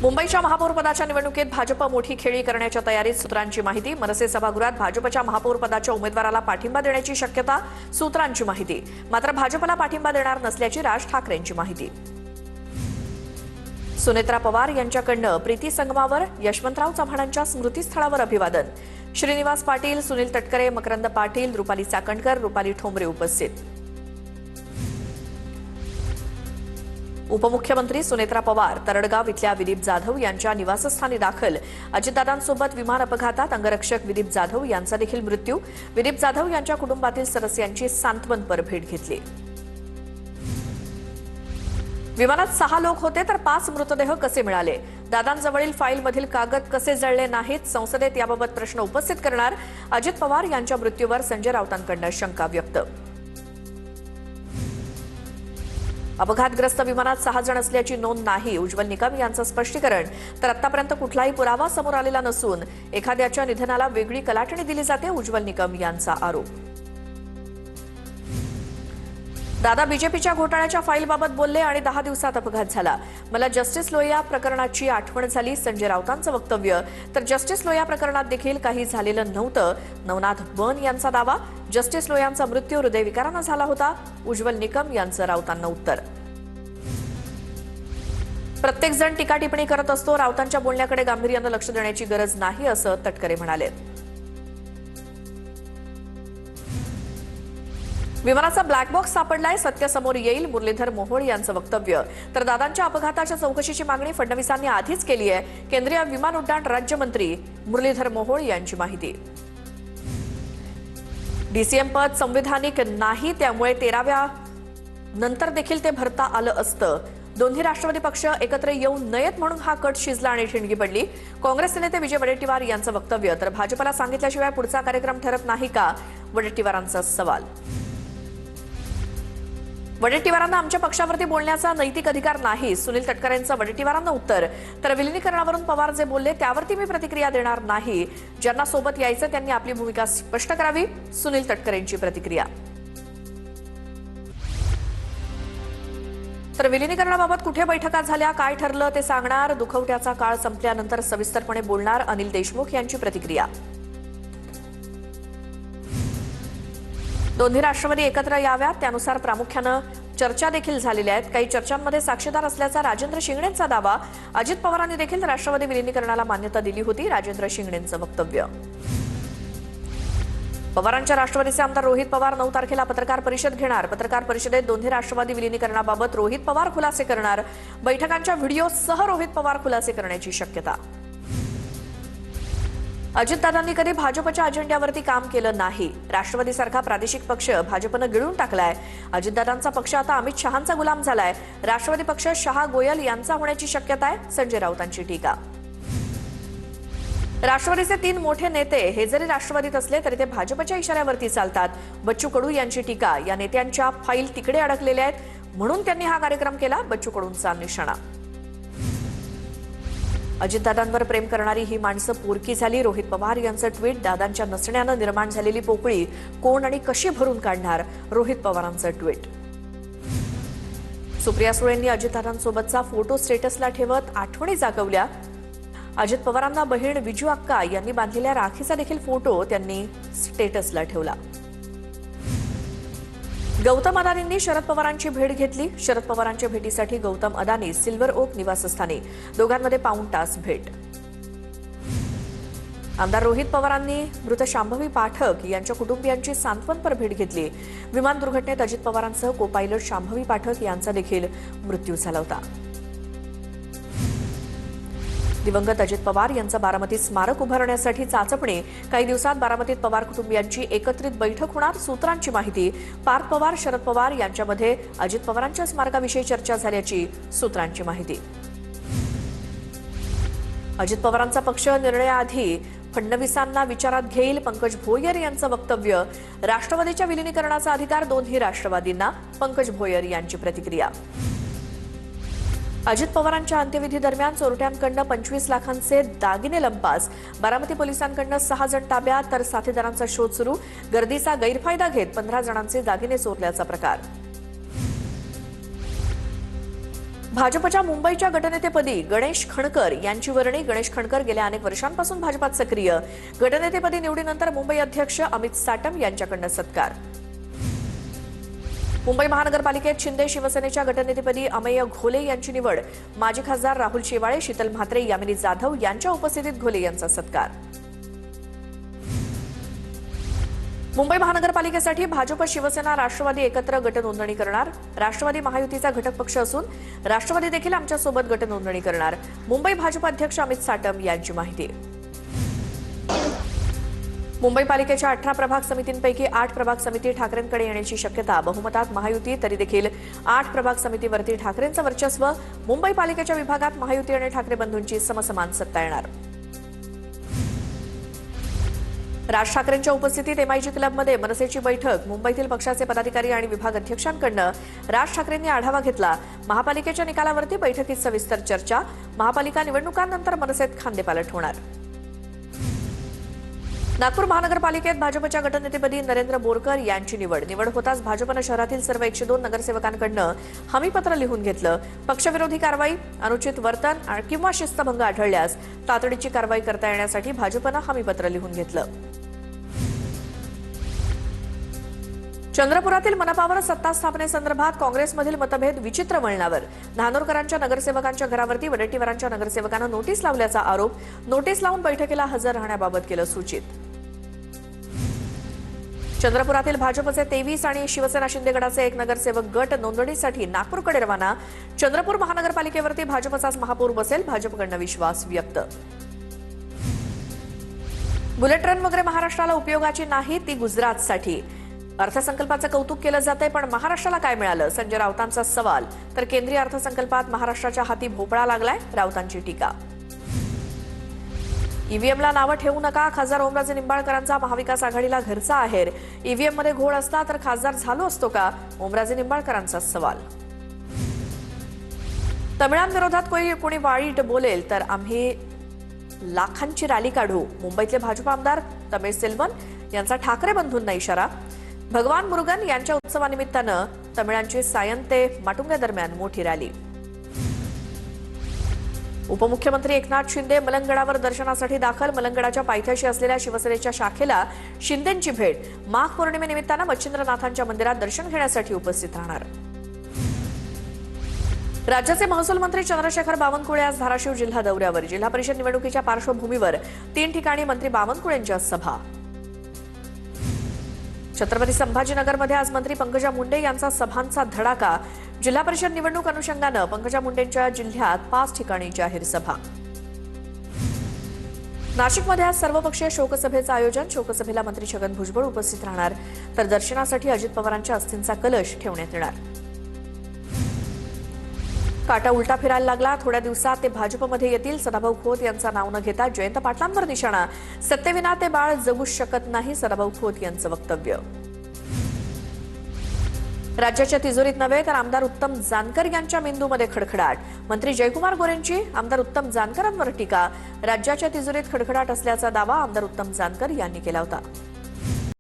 मुंबईच्या महापौरपदाच्या निवडणुकीत भाजप मोठी खेळी करण्याच्या तयारीत सूत्रांची माहिती। मनसे सभागृहात भाजपच्या महापौरपदाच्या उमेदवाराला पाठिंबा देण्याची शक्यता, सूत्रांची माहिती। मात्र भाजपला पाठिंबा देणार नसल्याची राज ठाकरेंची माहिती। सुनेत्रा पवार यांच्याकडनं प्रीती संगमावर यशवंतराव चव्हाणांच्या स्मृतीस्थळावर अभिवादन। श्रीनिवास पाटील, सुनील तटकरे, मकरंद पाटील, रुपाली चाकणकर, रुपाली ठोंबरे उपस्थित। उपमुख्यमंत्री सुनेत्रा पवार तरडगाव इथल्या विदीप जाधव यांच्या निवासस्थानी दाखल। अजितदादांसोबत विमान अपघातात अंगरक्षक विदीप जाधव यांचा देखील मृत्यू। विदीप जाधव यांच्या कुटुंबातील सदस्यांची सांत्वनपर भेट घेतली। विमानात 6 लोक होते तर 5 मृतदेह कसे मिळाले? दादांजवळील फाईलमधील कागद कसे जळले नाहीत? संसदेत याबाबत प्रश्न उपस्थित करणार। अजित पवार यांच्या मृत्यूवर संजय राऊतांकडून शंका व्यक्त। अपघातग्रस्त विमानात 6 जण असल्याची नोंद नाही, उज्ज्वल निकम यांचं स्पष्टीकरण। तर आतापर्यंत कुठलाही पुरावा समोर आलेला नसून एखाद्याच्या निधनाला वेगळी कलाटणी दिली जाते, उज्ज्वल निकम यांचा आरोप। दादा बीजेपीच्या घोटाळ्याच्या फाईलबाबत बोलले आणि 10 दिवसात अपघात झाला। मला जस्टिस लोहिया प्रकरणाची आठवण झाली, संजय राऊतांचं वक्तव्य। तर जस्टिस लोहिया प्रकरणात देखील काही झालेलं नव्हतं, नवनाथ बन यांचा दावा। जस्टिस लोहियांचा मृत्यू हृदयविकारानं झाला होता, उज्ज्वल निकम यांचं राऊतांना उत्तर। प्रत्येक जण टीका टिप्पणी करत असतो, राऊतांच्या बोलण्याकडे गांभीर्यानं लक्ष देण्याची गरज नाही असं तटकरे म्हणाले। विमानाचा ब्लॅक बॉक्स सापडलाय, सत्य समोर येईल, मुरलीधर मोहोळ यांचं वक्तव्य। तर दादांच्या अपघाताच्या चौकशीची मागणी फडणवीसांनी आधीच केली आहे, केंद्रीय विमान उड्डाण राज्यमंत्री मुरलीधर मोहोळ यांची माहिती। डीसीएम पद संविधानिक नाही, त्यामुळे 13व्या नंतर देखील ते भरता आलं असतं। दोन्ही राष्ट्रवादी पक्ष एकत्र येऊ नयेत म्हणून हा कट शिजला आणि ठिणगी पडली, काँग्रेस नेते विजय वडेट्टीवार यांचं वक्तव्य। तर भाजपला सांगितल्याशिवाय पुढचा कार्यक्रम ठरत नाही का, वडेट्टीवारांचा सवाल। वडेट्टीवारांना आमच्या पक्षावरती बोलण्याचा नैतिक अधिकार नाही, सुनील तटकरेंचं वडेट्टीवारांना उत्तर। तर विलिनीकरणावरून पवार जे बोलले त्यावरती मी प्रतिक्रिया देणार नाही, ज्यांना सोबत यायचं त्यांनी आपली भूमिका स्पष्ट करावी, सुनील तटकरेंची प्रतिक्रिया। तर विलिनीकरणाबाबत कुठे बैठका झाल्या, काय ठरलं ते सांगणार, दुखवट्याचा काळ संपल्यानंतर सविस्तरपणे बोलणार, अनिल देशमुख यांची प्रतिक्रिया। दोन्ही राष्ट्रवादी एकत्र याव्यात त्यानुसार प्रामुख्यानं चर्चा देखील झालेल्या आहेत, काही चर्चांमध्ये साक्षीदार असल्याचा राजेंद्र शिंगणेंचा दावा। अजित पवारांनी देखील राष्ट्रवादी विलिनीकरणाला मान्यता दिली होती, राजेंद्र शिंगणेंचं वक्तव्य। पवारांच्या राष्ट्रवादीचे आमदार रोहित पवार 9 तारखेला पत्रकार परिषद घेणार, पत्रकार परिषदेत दोन्ही राष्ट्रवादी विलिनीकरणाबाबत रोहित पवार खुलासे करणार, बैठकांच्या व्हिडिओसह रोहित पवार खुलासे करण्याची शक्यता। अजितदादांनी कधी भाजपच्या अजेंड्यावरती काम केलं नाही, राष्ट्रवादीसारखा प्रादेशिक पक्ष भाजपनं गिळून टाकलाय। अजितदादांचा पक्ष आता अमित शहांचा गुलाम झालाय, राष्ट्रवादी पक्ष शहा गोयल यांचा होण्याची शक्यता आहे, संजय राऊतांची टीका। राष्ट्रवादीचे 3 मोठे नेते हे जरी राष्ट्रवादीत असले तरी ते भाजपच्या इशाऱ्यावरती चालतात, बच्चू कडू यांची टीका। या नेत्यांच्या फाईल तिकडे अडकलेल्या आहेत म्हणून त्यांनी हा कार्यक्रम केला, बच्चू कडूंचा निशाणा। अजितदादांवर प्रेम करणारी ही माणसं पोरकी झाली, रोहित पवार यांचं ट्विट। दादांच्या नसण्यानं निर्माण झालेली पोकळी कोण आणि कशी भरून काढणार, रोहित पवारांचं ट्विट। सुप्रिया सुळेंनी अजितदादांसोबतचा फोटो स्टेटसला ठेवत आठवणी जागवल्या। अजित पवारांना बहीण विजू अक्का यांनी बांधलेल्या राखीचा देखील फोटो त्यांनी स्टेटसला ठेवला। गौतम अदानींनी शरद पवारांची भेट घेतली, शरद पवारांच्या भेटीसाठी गौतम अदानी सिल्वर ओक निवासस्थानी, दोघांमध्ये पाऊण तास भेट। आमदार रोहित पवारांनी मृत शांभवी पाठक यांच्या कुटुंबियांची सांत्वनपर भेट घेतली। विमान दुर्घटनेत अजित पवारांसह को पायलट शांभवी पाठक यांचा देखील मृत्यू झाला होता। दिवंगत अजित पवार यांचं बारामतीत स्मारक उभारण्यासाठी चाचपणी, काही दिवसात बारामतीत पवार कुटुंबियांची एकत्रित बैठक होणार, सूत्रांची माहिती। पार्थ पवार, शरद पवार यांच्यामध्ये अजित पवारांच्या स्मारकाविषयी चर्चा झाल्याची सूत्रांची माहिती। अजित पवारांचा पक्ष निर्णयाआधी फडणवीसांना विचारात घेईल, पंकज भोयर यांचं वक्तव्य। राष्ट्रवादीच्या विलिनीकरणाचा अधिकार दोन्ही राष्ट्रवादींना, पंकज भोयर यांची प्रतिक्रिया। अजित पवारांच्या अंत्यविधी दरम्यान चोरट्यांकडून 25 लाखांचे दागिने लंपास, बारामती पोलिसांकडून 6 जण ताब्यात, तर साथीदारांचा शोध सुरू। गर्दीचा गैरफायदा घेत 15 जणांचे दागिने चोरल्याचा प्रकार। भाजपच्या मुंबईच्या गटनेतेपदी गणेश खणकर यांची वर्णी. गणेश खणकर गेल्या अनेक वर्षांपासून भाजपात सक्रिय. गटनेतेपदी निवडीनंतर मुंबई अध्यक्ष अमित साटम यांच्याकडून सत्कार. मुंबई महानगरपालिकेत शिंदे शिवसेनेच्या गटनेतेपदी अमेय घोले यांची निवड. माजी खासदार राहुल शेवाळे, शीतल म्हात्रे, यामिनी जाधव यांच्या उपस्थितीत घोले यांचा सत्कार. मुंबई महानगरपालिकेसाठी भाजप, शिवसेना, राष्ट्रवादी एकत्र गट नोंदणी करणार. राष्ट्रवादी महायुतीचा घटक पक्ष असून राष्ट्रवादी देखील आमच्यासोबत गट नोंदणी करणार. मुंबई भाजप अध्यक्ष अमित साटम यांची माहिती. मुंबई पालिकेच्या 18 प्रभाग समितींपैकी 8 प्रभाग समिती ठाकरेंकडे येण्याची शक्यता. बहुमतात महायुती, तरी देखील 8 प्रभाग समितीवरती ठाकरेंचं वर्चस्व. मुंबई पालिकेच्या विभागात महायुती आणि ठाकरे बंधूंची समसमान सत्ता येणार. राज ठाकरेंच्या उपस्थितीत एमआयजी क्लबमध्ये मनसेची बैठक. मुंबईतील पक्षाचे पदाधिकारी आणि विभाग अध्यक्षांकडून राज ठाकरेंनी आढावा घेतला. महापालिकेच्या निकालावरती बैठकीत सविस्तर चर्चा. महापालिका निवडणुकांनंतर मनसेत खांदेपालट होणार. नागपूर महानगरपालिकेत भाजपच्या गटनेतेपदी नरेंद्र बोरकर यांची निवड. निवड होताच भाजपनं शहरातील सर्व 102 नगरसेवकांकडून हमीपत्र लिहून घेतलं. पक्षविरोधी कारवाई, अनुचित वर्तन किंवा शिस्तभंग आढळल्यास तातडीची कारवाई करता येण्यासाठी भाजपनं हमीपत्र लिहून घेतलं. चंद्रपुरातील मनपावर सत्ता स्थापनेसंदर्भात काँग्रेसमधील मतभेद विचित्र वळणावर. धानोरकरांच्या नगरसेवकांच्या घरावरती वडेट्टीवारांच्या नगरसेवकांना नोटीस लावल्याचा आरोप. नोटीस लावून बैठकीला हजर राहण्याबाबत केलं सूचित. चंद्रपुरातील भाजपचे 23 आणि शिवसेना शिंदे गटाचे 1 नगरसेवक गट नोंदणीसाठी नागपूरकडे रवाना. चंद्रपूर महानगरपालिकेवरती भाजपचाच महापौर बसेल, भाजपकडनं विश्वास व्यक्त. बुलेट ट्रेन वगैरे महाराष्ट्राला उपयोगाची नाही, ती गुजरातसाठी. अर्थसंकल्पाचं कौतुक केलं जातंय, पण महाराष्ट्राला काय मिळालं? संजय राऊतांचा सवाल. तर केंद्रीय अर्थसंकल्पात महाराष्ट्राच्या हाती भोपळा लागलाय, राऊतांची टीका. ईव्हीएमला नावं ठेवू नका. खासदार ओमराजे निंबाळकरांचा महाविकास आघाडीला घरचा आहेर. ईव्हीएममध्ये घोळ असता तर खासदार झालो असतो का? ओमराजे निंबाळकरांचा सवाल. तमिळांविरोधात कोणी वाईट बोलेल तर आम्ही लाखांची रॅली काढू. मुंबईतले भाजप आमदार तमिळ सेल्वन यांचा ठाकरे बंधूंना इशारा. भगवान मुरुगन यांच्या उत्सवानिमित्तानं तमिळांची सायन ते माटुंगा दरम्यान मोठी रॅली. उपमुख्यमंत्री एकनाथ शिंदे मलंगडावर दर्शनासाठी दाखल. मलंगडाच्या पायथ्याशी असलेल्या शिवसेनेच्या शाखेला शिंदेंची भेट. माघ पौर्णिमेनिमित्तानं मच्छिंद्रनाथांच्या मंदिरात दर्शन घेण्यासाठी उपस्थित राहणार. राज्याचे महसूल मंत्री चंद्रशेखर बावनकुळे आज धाराशिव जिल्हा दौऱ्यावर. जिल्हा परिषद निवडणुकीच्या पार्श्वभूमीवर 3 ठिकाणी मंत्री बावनकुळेंच्या सभा. छत्रपती संभाजीनगरमध्ये आज मंत्री पंकजा मुंडे यांचा सभांचा धडाका. जिल्हा परिषद निवडणूक अनुषंगानं पंकजा मुंडेंच्या जिल्ह्यात 5 ठिकाणी जाहीर सभा. नाशिकमध्ये आज सर्वपक्षीय शोकसभेचं आयोजन. शोकसभेला मंत्री छगन भुजबळ उपस्थित राहणार, तर दर्शनासाठी अजित पवारांच्या अस्थींचा कलश ठेवण्यात येणार. काटा उलटा फिरायला लागला. थोड्या दिवसात ते भाजपमध्ये येतील. सदाभाऊ खोत यांचं नाव न घेता जयंत पाटलांवर निशाणा. सत्तेविना ते बाळ जगूच शकत नाही, सदाभाऊ खोत यांचं वक्तव्य. राज्याच्या तिजोरीत नव्हे तर आमदार उत्तम जानकर यांच्या मेंदूमध्ये खडखडाट. मंत्री जयकुमार गोरेंची आमदार उत्तम जानकरांवर टीका. राज्याच्या तिजोरीत खडखडाट असल्याचा दावा आमदार उत्तम जानकर यांनी केला होता.